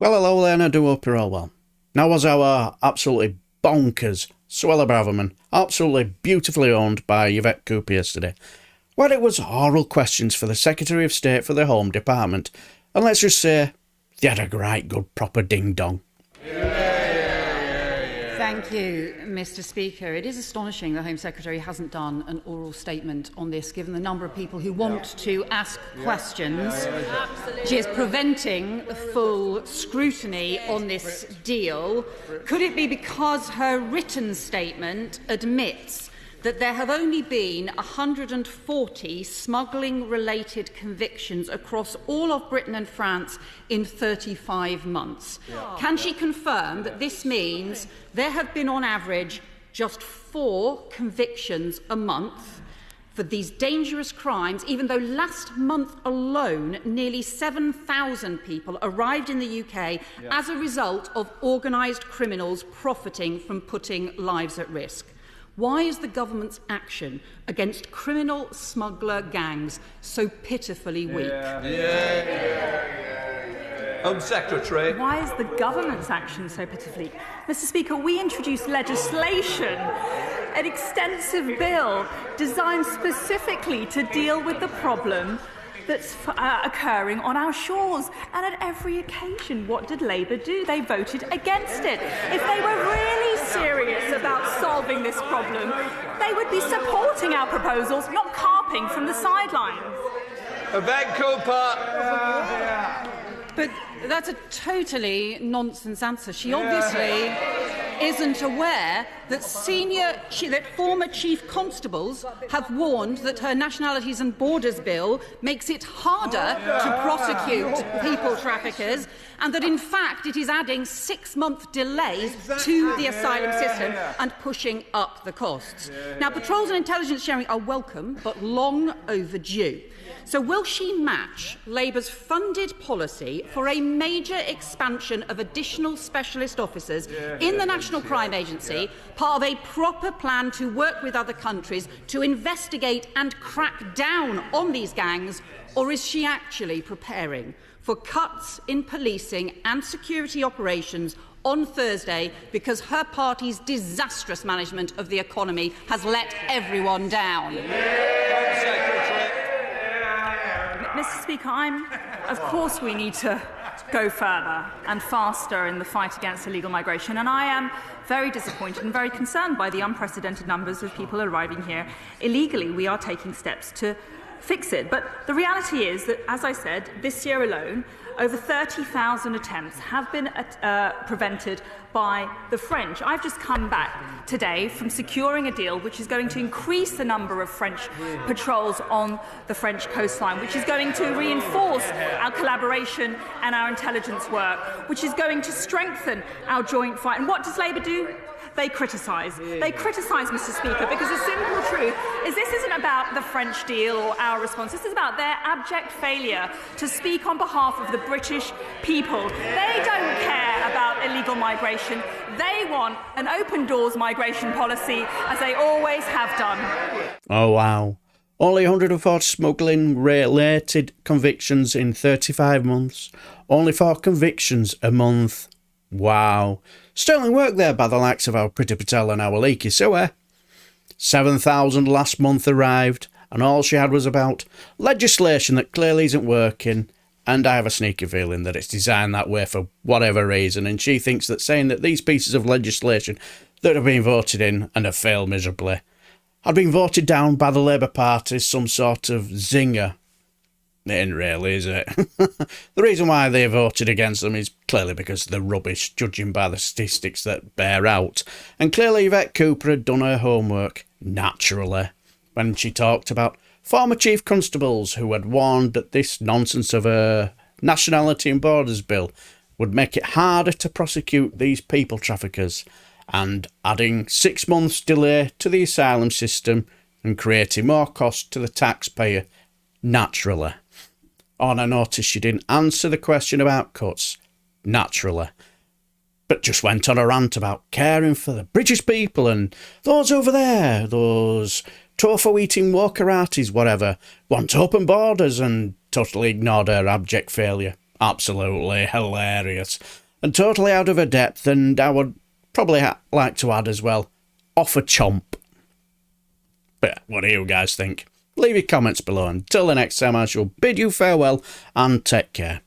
Well, hello there, and I do hope you're all well. Now was our absolutely bonkers Suella Braverman, absolutely beautifully owned by Yvette Cooper yesterday, where it was oral questions for the Secretary of State for the Home Department, and let's just say, they had a great good proper ding-dong. Thank you, Mr. Speaker. It is astonishing the Home Secretary hasn't done an oral statement on this, given the number of people who want to ask questions. She is preventing full scrutiny on this deal. Could it be because her written statement admits that there have only been 140 smuggling-related convictions across all of Britain and France in 35 months? Can she confirm that this means there have been, on average, just 4 convictions a month for these dangerous crimes, even though last month alone nearly 7,000 people arrived in the UK as a result of organised criminals profiting from putting lives at risk? Why is the government's action against criminal smuggler gangs so pitifully weak? Home Secretary. Why is the government's action so pitifully? Mr. Speaker, we introduced legislation, an extensive bill designed specifically to deal with the problem that's occurring on our shores. And at every occasion, what did Labour do? They voted against it. If they were really serious about solving this problem, they would be supporting our proposals, not carping from the sidelines. Yvette Cooper. But that's a totally nonsense answer. She obviously isn't aware that former chief constables have warned that her Nationalities and Borders Bill makes it harder to prosecute people traffickers, and that in fact it is adding 6-month delays to the asylum system and pushing up the costs. Now, patrols and intelligence sharing are welcome, but long overdue. So will she match Labour's funded policy for a major expansion of additional specialist officers in the National Crime Agency, part of a proper plan to work with other countries to investigate and crack down on these gangs, or is she actually preparing for cuts in policing and security operations on Thursday because her party's disastrous management of the economy has let everyone down? Mr. Speaker, of course we need to go further and faster in the fight against illegal migration, and I am very disappointed and very concerned by the unprecedented numbers of people arriving here illegally. We are taking steps to fix it. But the reality is that, as I said, this year alone, over 30,000 attempts have been prevented by the French. I've just come back today from securing a deal which is going to increase the number of French patrols on the French coastline, which is going to reinforce our collaboration and our intelligence work, which is going to strengthen our joint fight. And what does Labour do? They criticise. They criticise, Mr. Speaker, because the simple truth is this isn't about the French deal or our response. This is about their abject failure to speak on behalf of the British people. They don't care about illegal migration. They want an open doors migration policy, as they always have done. Oh wow. Only 104 smuggling-related convictions in 35 months. Only 4 convictions a month. Wow. Sterling work there by the likes of our Priti Patel and our leaky sewer. 7,000 last month arrived, and all she had was about legislation that clearly isn't working, and I have a sneaky feeling that it's designed that way for whatever reason, and she thinks that saying that these pieces of legislation that have been voted in and have failed miserably had been voted down by the Labour Party as some sort of zinger. It ain't really, is it? The reason why they voted against them is clearly because they're rubbish, judging by the statistics that bear out. And clearly Yvette Cooper had done her homework, naturally, when she talked about former chief constables who had warned that this nonsense of a Nationality and Borders Bill would make it harder to prosecute these people traffickers, and adding 6 months delay to the asylum system and creating more cost to the taxpayer, naturally. Oh, and I noticed she didn't answer the question about cuts, naturally, but just went on a rant about caring for the British people and those over there, those tofu-eating Wokaratis, whatever, want open borders, and totally ignored her abject failure. Absolutely hilarious. And totally out of her depth, and I would probably like to add as well, off a chomp. But what do you guys think? Leave your comments below. Until the next time, I shall bid you farewell and take care.